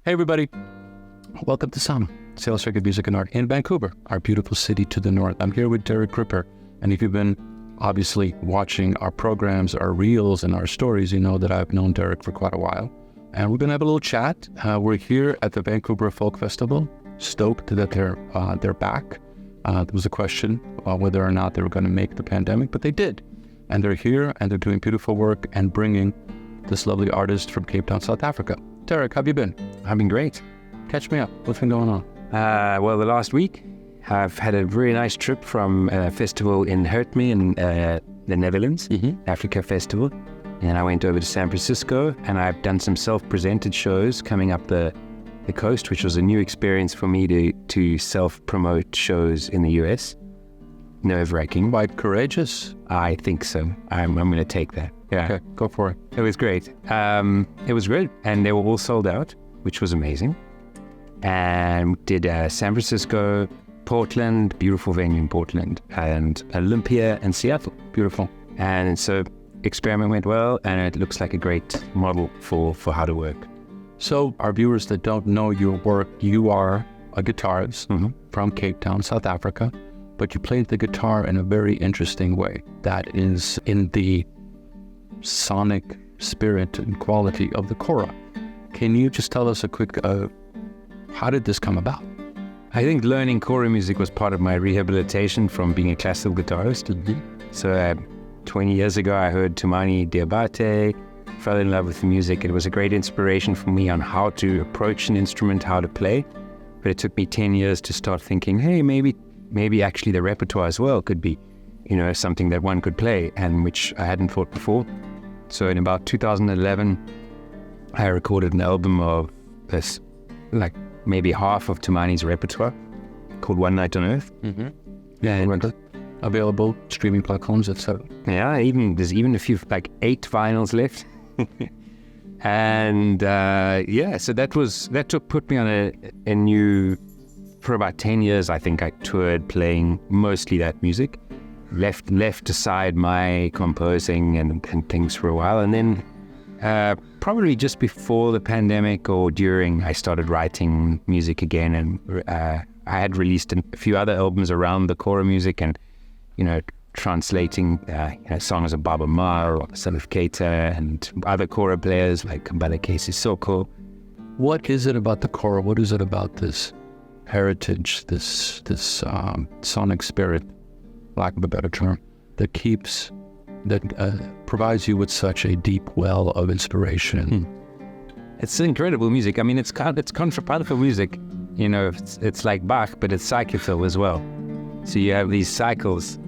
Hey everybody, welcome to SAM, Sales Record Music and Art in Vancouver, our beautiful city to the north. I'm here with Derek Ripper, and if you've been obviously watching our programs, our reels, and our stories, you know that I've known Derek for quite a while. And we're going to have a little chat. We're here at the Vancouver Folk Festival, stoked that they're back. There was a question about whether or not they were going to make the pandemic, but they did. And they're here, and they're doing beautiful work and bringing this lovely artist from Cape Town, South Africa. Derek, how have you been? I've been great. Catch me up. What's been going on? Well, the last week, I've had a very nice trip from a festival in Hertme in the Netherlands, Africa Festival. And I went over to San Francisco, and I've done some self-presented shows coming up the coast, which was a new experience for me to self-promote shows in the US. Nerve-wracking. Quite courageous. I think so. I'm going to take that. Yeah. Okay, go for it. It was great. It was good, and they were all sold out, which was amazing. And did San Francisco, Portland, beautiful venue in Portland, and Olympia and Seattle. Beautiful. And so experiment went well, and it looks like a great model for how to work. So our viewers that don't know your work, you are a guitarist from Cape Town, South Africa, but you played the guitar in a very interesting way that is in the sonic spirit and quality of the Kora. Can you just tell us a quick, how did this come about? I think learning Kora music was part of my rehabilitation from being a classical guitarist. So 20 years ago, I heard Toumani Diabaté, fell in love with the music. It was a great inspiration for me on how to approach an instrument, how to play. But it took me 10 years to start thinking, hey, maybe actually the repertoire as well could be, something that one could play, and which I hadn't thought before. So in about 2011, I recorded an album of this, like maybe half of Toumani's repertoire, called One Night on Earth. Yeah, available streaming platforms, etc. Yeah, there's even a few, like 8 vinyls left. And so that put me on a new. For about 10 years, I think I toured playing mostly that music. Left aside my composing and things for a while, and then probably just before the pandemic or during, I started writing music again, and I had released a few other albums around the Kora music, and translating songs of Baba Ma or Salif Keita and other Kora players like Mbalakesi Soko. What is it about the Kora? What is it about this heritage, this sonic spirit, lack of a better term, that provides you with such a deep well of inspiration? It's incredible music. I mean, it's contrapuntal music. It's like Bach, but it's cyclical as well. So you have these cycles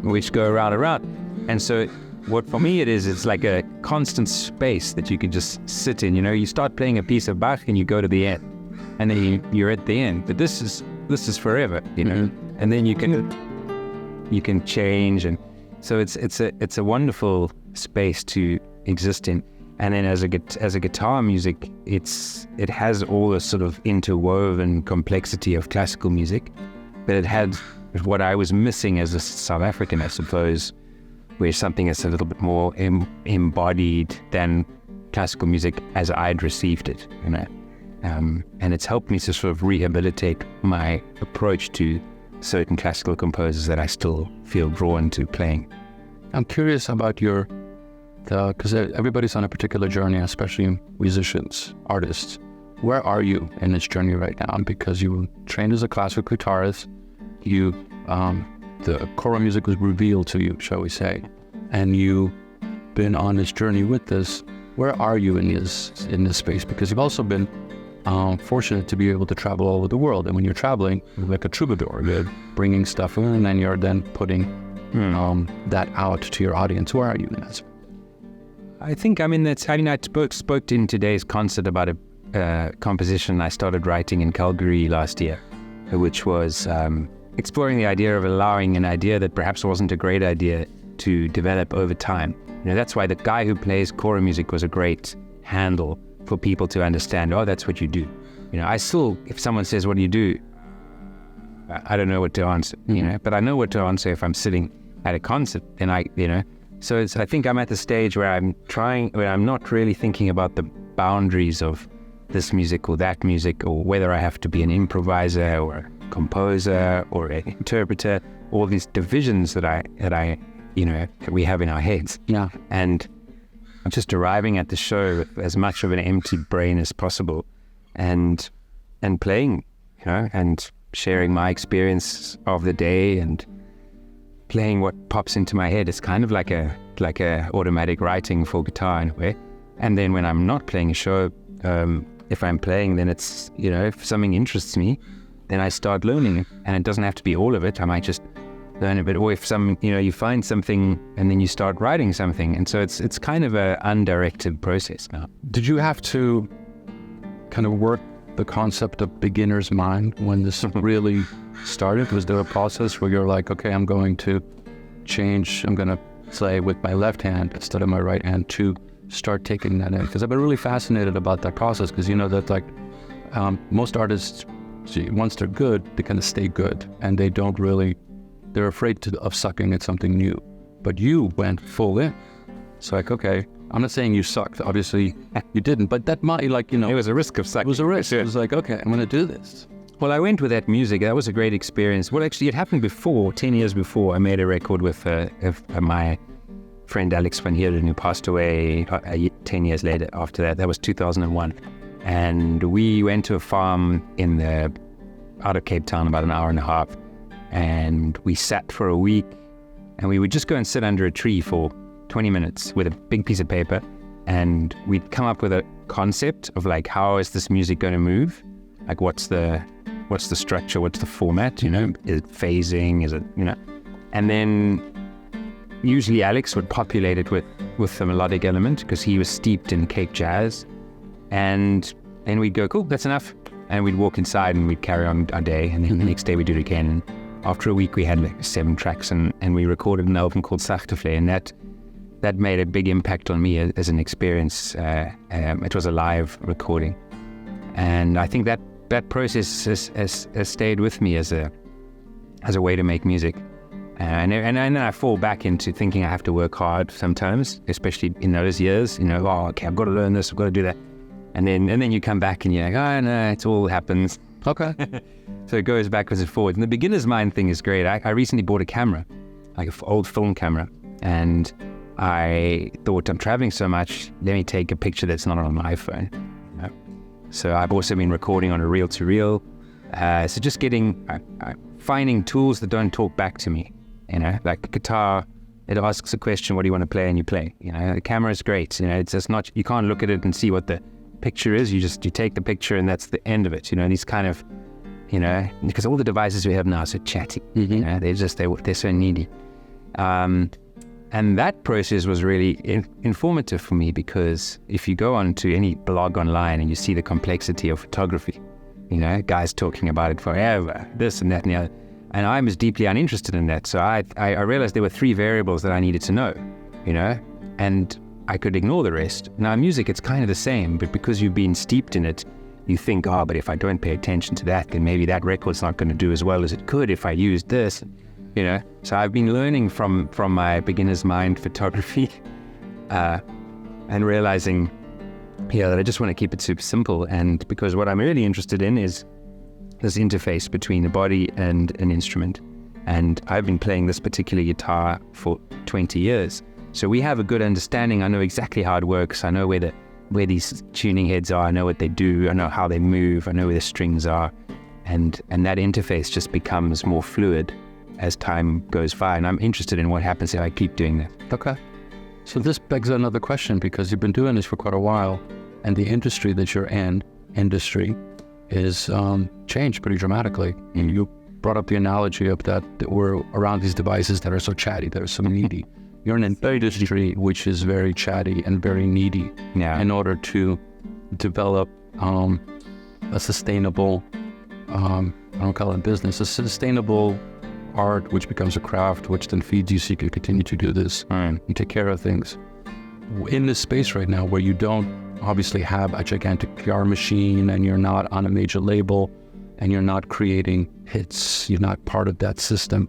which go around. And so what for me it's like a constant space that you can just sit in. You start playing a piece of Bach and you go to the end, and then you're at the end. But this is forever, and then you can change, and so it's a wonderful space to exist in. And then as a guitar music, it has all the sort of interwoven complexity of classical music, but it had what I was missing as a South African, I suppose, where something is a little bit more embodied than classical music as I'd received it, and it's helped me to sort of rehabilitate my approach to certain classical composers that I still feel drawn to playing. I'm curious about because everybody's on a particular journey, especially musicians, artists. Where are you in this journey right now? Because you were trained as a classical guitarist, the Kora music was revealed to you, shall we say, and you've been on this journey with this. Where are you in this space? Because you've also been fortunate to be able to travel all over the world, and when you're traveling, you're like a troubadour. You're bringing stuff in, and you're then putting that out to your audience. Where are you in that? I think I spoke in today's concert about a composition I started writing in Calgary last year, which was exploring the idea of allowing an idea that perhaps wasn't a great idea to develop over time. That's why the guy who plays Kora music was a great handle for people to understand, that's what you do. I still, if someone says, what do you do? I don't know what to answer, but I know what to answer if I'm sitting at a concert, then so I think I'm at the stage where I'm not really thinking about the boundaries of this music or that music, or whether I have to be an improviser or a composer or an interpreter, all these divisions that we have in our heads. Yeah. And I'm just arriving at the show with as much of an empty brain as possible, and playing, and sharing my experience of the day and playing what pops into my head. It's kind of like a automatic writing for guitar in a way. And then when I'm not playing a show, if I'm playing, then it's, if something interests me, then I start learning it. And it doesn't have to be all of it. I might just learn a bit. Or if you find something and then you start writing something. And so it's kind of a undirected process now. Did you have to kind of work the concept of beginner's mind when this really started? Was there a process where you're like, okay, I'm going to play with my left hand instead of my right hand to start taking that in? Because I've been really fascinated about that process, because that like most artists, once they're good, they kind of stay good, and they're afraid of sucking at something new. But you went full in. It's like, okay, I'm not saying you sucked, obviously you didn't, but that might it was a risk of sucking. It was a risk. It was like, okay, I'm going to do this. Well, I went with that music. That was a great experience. Well, actually, it happened before, 10 years before. I made a record with my friend Alex van Heerden, who passed away 10 years later after that. That was 2001. And we went to a farm out of Cape Town, about an hour and a half. And we sat for a week, and we would just go and sit under a tree for 20 minutes with a big piece of paper. And we'd come up with a concept of like, how is this music going to move? Like, what's the structure? What's the format? Is it phasing? Is it, And then usually Alex would populate it with the melodic element, because he was steeped in Cape jazz. And then we'd go, cool, that's enough. And we'd walk inside and we'd carry on our day. And then the next day we'd do it again. And after a week we had like 7 tracks, and we recorded an album called Sachtevle. And that made a big impact on me as an experience. It was a live recording. And I think that process has stayed with me as a way to make music. And then I fall back into thinking I have to work hard sometimes, especially in those years, okay, I've got to learn this, I've got to do that. And then you come back and you're like, oh no, it all happens. Okay. So it goes backwards and forwards. And the beginner's mind thing is great. I recently bought a camera, like an old film camera. And I thought, I'm traveling so much, let me take a picture that's not on my iPhone. So I've also been recording on a reel-to-reel. So just finding tools that don't talk back to me. Like a guitar, it asks a question, what do you want to play? And you play. The camera is great. It's just not, you can't look at it and see what the picture is. You take the picture and that's the end of it. These kind of, because all the devices we have now are so chatty. Mm-hmm. They're so needy. And that process was really informative for me, because if you go onto any blog online and you see the complexity of photography, guys talking about it forever, this and that and the other, and I was deeply uninterested in that. So I realized there were 3 variables that I needed to know, and I could ignore the rest. Now in music, it's kind of the same, but because you've been steeped in it, you think, but if I don't pay attention to that, then maybe that record's not going to do as well as it could if I used this. So I've been learning from my beginner's mind photography, and realizing, that I just want to keep it super simple. And because what I'm really interested in is this interface between the body and an instrument. And I've been playing this particular guitar for 20 years. So we have a good understanding. I know exactly how it works. I know where these tuning heads are. I know what they do. I know how they move. I know where the strings are. And that interface just becomes more fluid as time goes by, and I'm interested in what happens if I keep doing that. Okay. So this begs another question, because you've been doing this for quite a while, and the industry that you're in, is changed pretty dramatically. And you brought up the analogy of that we're around these devices that are so chatty, that are so needy. You're in an industry which is very chatty and very needy. Yeah. In order to develop a sustainable, I don't call it business, a sustainable art, which becomes a craft, which then feeds you so you can continue to do this and take care of things. In this space right now, where you don't obviously have a gigantic PR machine, and you're not on a major label, and you're not creating hits, you're not part of that system,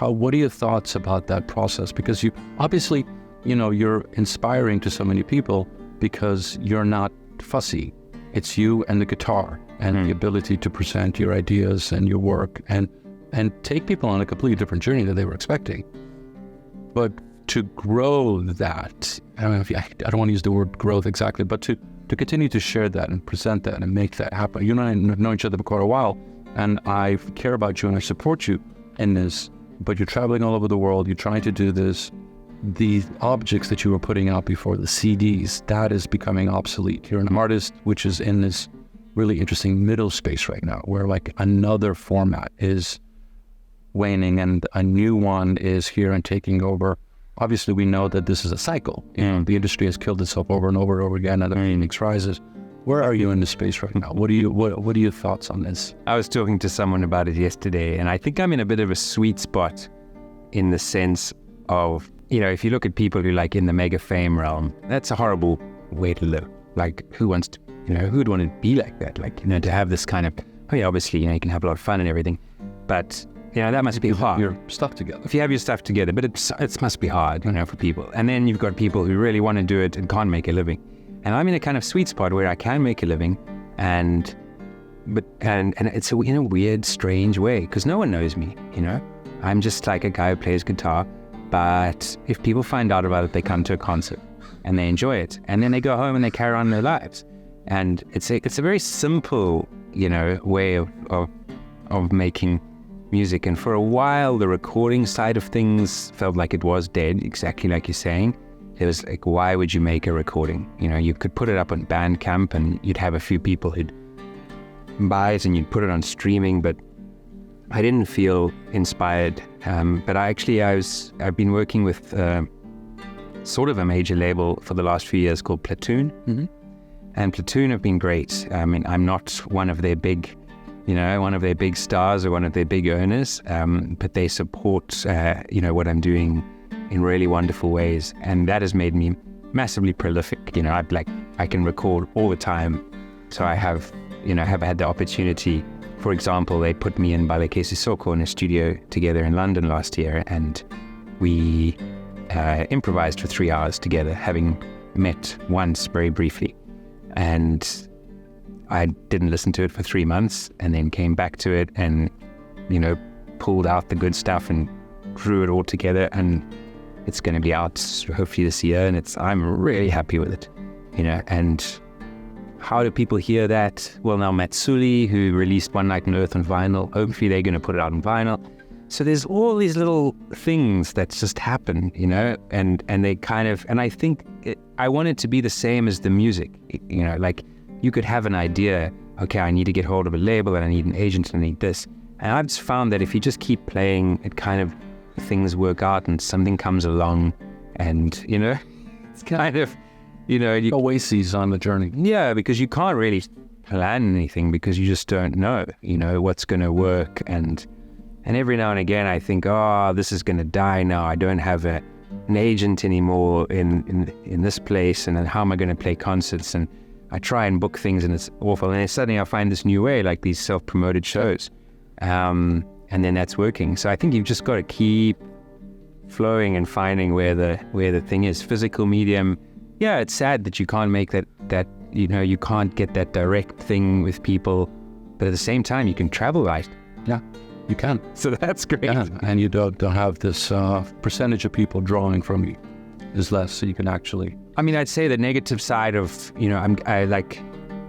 what are your thoughts about that process? Because you obviously, you're inspiring to so many people, because you're not fussy. It's you and the guitar and the ability to present your ideas and your work and take people on a completely different journey than they were expecting. But to grow that, I don't want to use the word growth exactly, but to continue to share that and present that and make that happen. You and I know each other for quite a while, and I care about you and I support you in this, but you're traveling all over the world, you're trying to do this. The objects that you were putting out before, the CDs, that is becoming obsolete. You're an artist which is in this really interesting middle space right now, where like another format is waning and a new one is here and taking over. Obviously, we know that this is a cycle. The industry has killed itself over and over again, and the phoenix rises. Where are you in this space right now? What are your thoughts on this? I was talking to someone about it yesterday, and I think I'm in a bit of a sweet spot in the sense of, if you look at people who like in the mega fame realm, that's a horrible way to live. Like, who wants to, who'd want to be like that? Like, to have this kind of, obviously, you can have a lot of fun and everything, but that must be hard. Your stuff together. If you have your stuff together, but it must be hard, for people. And then you've got people who really want to do it and can't make a living. And I'm in a kind of sweet spot where I can make a living, and it's in a weird, strange way because no one knows me. I'm just like a guy who plays guitar. But if people find out about it, they come to a concert and they enjoy it, and then they go home and they carry on their lives. And it's a very simple, way of making music. And for a while, the recording side of things felt like it was dead, exactly like you're saying. It was like, why would you make a recording? You could put it up on Bandcamp and you'd have a few people who'd buy it and you'd put it on streaming, but I didn't feel inspired. But I've been working with sort of a major label for the last few years called Platoon. Mm-hmm. And Platoon have been great. I'm not one of their big stars or one of their big earners, but they support, what I'm doing in really wonderful ways. And that has made me massively prolific. I can record all the time. So I have had the opportunity. For example, they put me and Baleke Sissoko in a studio together in London last year, and we improvised for 3 hours together, having met once very briefly. And I didn't listen to it for 3 months, and then came back to it and, pulled out the good stuff and drew it all together. And it's going to be out hopefully this year, and I'm really happy with it, and how do people hear that? Well, now Matsuli, who released One Night on Earth on vinyl, hopefully they're going to put it out on vinyl. So there's all these little things that just happen, and they kind of, and I think I want it to be the same as the music, like you could have an idea, okay, I need to get hold of a label and I need an agent and I need this. And I've just found that if you just keep playing, it kind of, things work out and something comes along and, it's kind of, oases on the journey. Yeah, because you can't really plan anything because you just don't know, what's going to work. And every now and again I think, this is going to die now. I don't have an agent anymore in this place. And then how am I going to play concerts? And I try and book things and it's awful. And then suddenly I find this new way, like these self-promoted shows. And then that's working. So I think you've just got to keep flowing and finding where the thing is. Physical medium. Yeah, it's sad that you can't make that you can't get that direct thing with people, but at the same time, you can travel, right? Yeah, you can. So that's great. Yeah, and you don't have this percentage of people drawing from you is less, so you can actually. I'd say the negative side of, I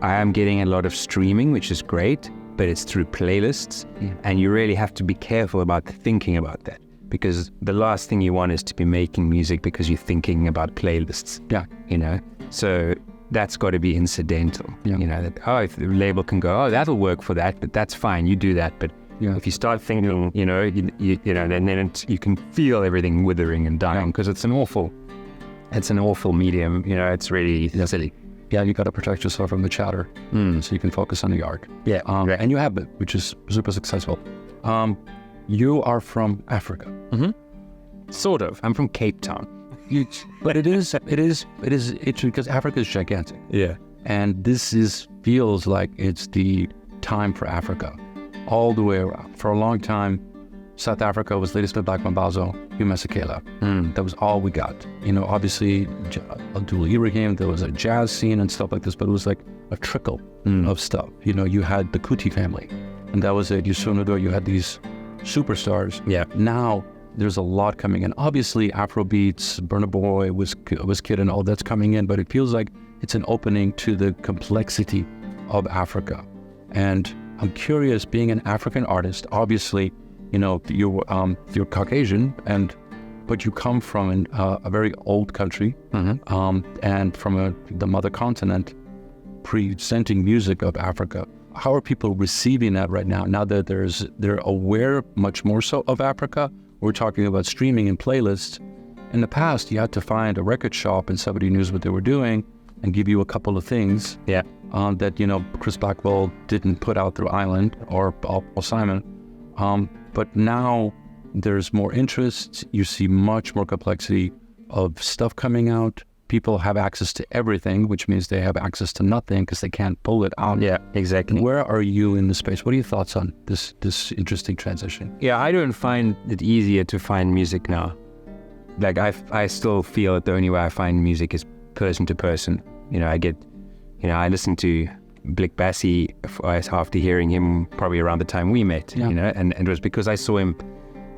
am getting a lot of streaming, which is great, but it's through playlists, and you really have to be careful about thinking about that. Because the last thing you want is to be making music because you're thinking about playlists. Yeah. So that's got to be incidental. Yeah. If the label can go, that'll work for that, but that's fine, you do that. But if you start thinking, then you can feel everything withering and dying because it's an awful medium. It's really silly. Yeah, you got to protect yourself from the chatter so you can focus on the art. Yeah. And you have it, which is super successful. You are from Africa. Mm-hmm. Sort of. I'm from Cape Town. But it is interesting because Africa is gigantic. Yeah. And this feels like it's the time for Africa all the way around. For a long time, South Africa was Ladysmith Black Mambazo, Hugh Masekela. That was all we got. Obviously, Abdul Ibrahim, there was a jazz scene and stuff like this, but it was like a trickle of stuff. You had the Kuti family, and that was it. You had these superstars. Yeah. Now, there's a lot coming in. Obviously, Afrobeats, Burna Boy, Wizkid, and all that's coming in, but it feels like it's an opening to the complexity of Africa. And I'm curious, being an African artist, obviously, you're Caucasian, but you come from a very old country, and from the mother continent, presenting music of Africa. How are people receiving that right now? Now that they're aware much more so of Africa. We're talking about streaming and playlists. In the past, you had to find a record shop and somebody who knows what they were doing and give you a couple of things that Chris Blackwell didn't put out through Island or Paul Simon. But now there's more interest. You see much more complexity of stuff coming out. People have access to everything, which means they have access to nothing because they can't pull it out. Yeah, exactly. Where are you in the space? What are your thoughts on this interesting transition? Yeah, I don't find it easier to find music now. Like I still feel that the only way I find music is person to person. I listened to Blick Bassie after hearing him probably around the time we met, and it was because I saw him,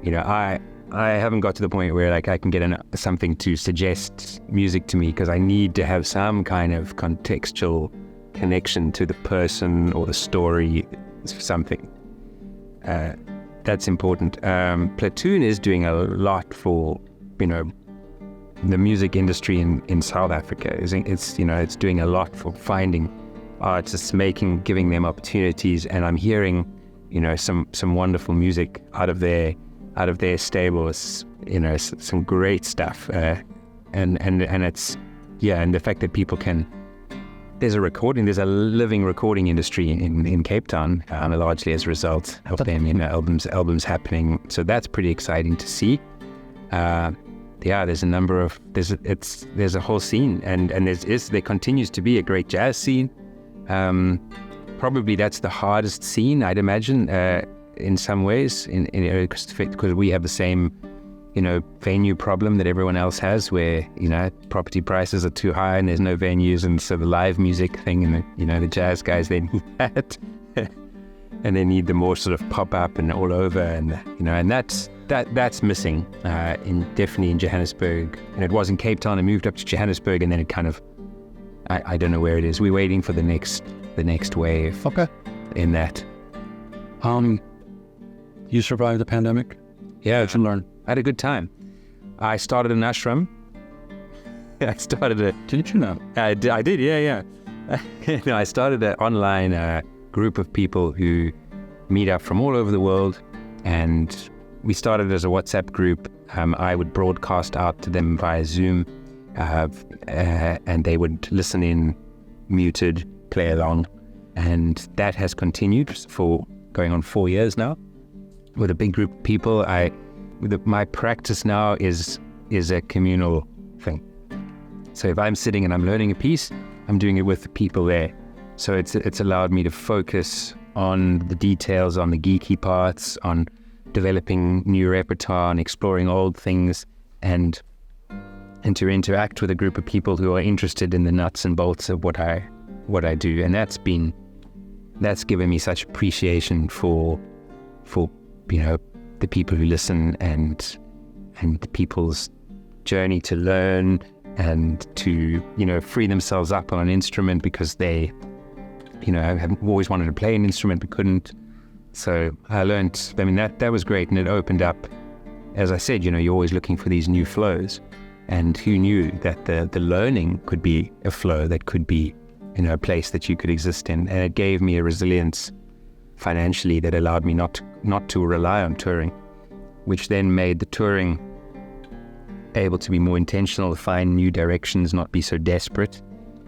I haven't got to the point where like I can get something to suggest music to me because I need to have some kind of contextual connection to the person or the story, something. That's important. Platoon is doing a lot for, the music industry in South Africa. It's doing a lot for finding artists, giving them opportunities, and I'm hearing, some wonderful music out of their stables, some great stuff, and it's and the fact that people can. There's a living recording industry in Cape Town, largely as a result of them, albums happening. So that's pretty exciting to see. There's a whole scene, and there continues to be a great jazz scene. Probably that's the hardest scene, I'd imagine, in some ways, because we have the same, venue problem that everyone else has, where property prices are too high and there's no venues, and so the live music thing, and the jazz guys, they need that, and they need the more sort of pop up and all over, and that's missing, definitely in Johannesburg, and it was in Cape Town. I moved up to Johannesburg, and then it kind of, I don't know where it is. We're waiting for the next wave. Okay. In that. You survived the pandemic? Yeah, What did you learn? I had a good time. I started an ashram. Didn't you know? I did, yeah. I started an online group of people who meet up from all over the world, and we started as a WhatsApp group. I would broadcast out to them via Zoom, and they would listen in, muted, play along, and that has continued for going on 4 years now with a big group of people. My practice now is a communal thing. So if I'm sitting and I'm learning a piece, I'm doing it with the people there. So it's allowed me to focus on the details, on the geeky parts, on developing new repertoire and exploring old things, and to interact with a group of people who are interested in the nuts and bolts of what I do. And that's given me such appreciation for the people who listen, and the people's journey to learn and to free themselves up on an instrument because they have always wanted to play an instrument but couldn't. So I learned, that was great, and it opened up, as I said, you're always looking for these new flows, and who knew that the learning could be a flow that could be a place that you could exist in. And it gave me a resilience financially that allowed me not to rely on touring, which then made the touring able to be more intentional, find new directions, not be so desperate,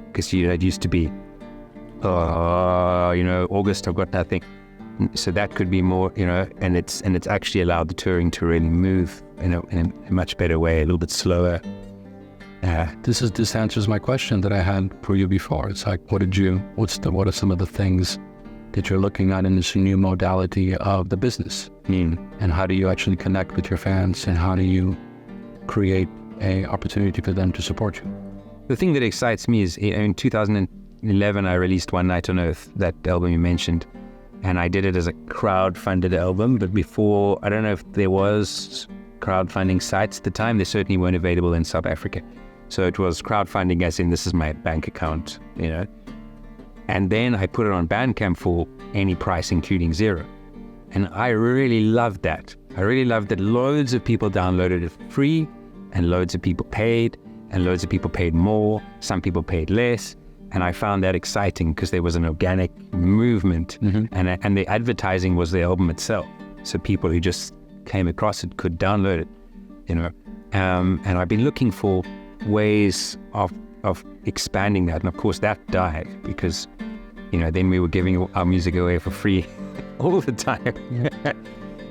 because it used to be August, I've got nothing. So that could be more, and it's actually allowed the touring to really move in a much better way, a little bit slower. This answers my question that I had for you before. It's like, what are some of the things that you're looking at in this new modality of the business? And how do you actually connect with your fans, and how do you create an opportunity for them to support you? The thing that excites me is in 2011, I released One Night on Earth, that album you mentioned, and I did it as a crowd-funded album. But before, I don't know if there was crowdfunding sites at the time. They certainly weren't available in South Africa. So it was crowdfunding as in, this is my bank account, you know. And then I put it on Bandcamp for any price, including zero. And I really loved that. I really loved that loads of people downloaded it for free, and loads of people paid, and loads of people paid more. Some people paid less. And I found that exciting because there was an organic movement, and the advertising was the album itself. So people who just came across it could download it, you know. And I've been looking for ways of expanding that. And of course that died because, you know, then we were giving our music away for free all the time.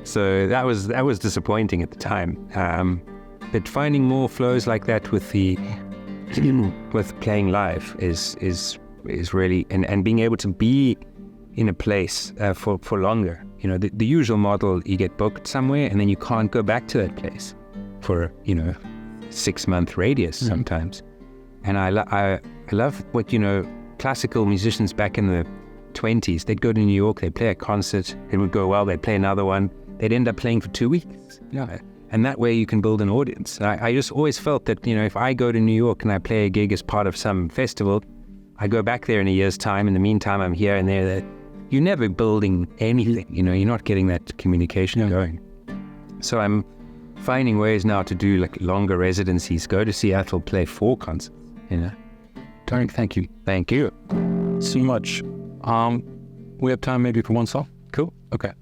So that was disappointing at the time. But finding more flows like that with playing live is really, and being able to be in a place for longer. You know, the usual model, you get booked somewhere and then you can't go back to that place for, you know, 6-month radius sometimes. And I love what, you know, classical musicians back in the 20s, they'd go to New York, they'd play a concert, it would go well, they'd play another one, they'd end up playing for 2 weeks. Yeah. And that way you can build an audience. I just always felt that, you know, if I go to New York and I play a gig as part of some festival, I go back there in a year's time. In the meantime, I'm here and there. You're never building anything, you know, you're not getting that communication going. So I'm finding ways now to do like longer residencies, go to Seattle, play 4 concerts, you know. Tarek, thank you. Thank you so much. We have time maybe for one song? Cool. Okay.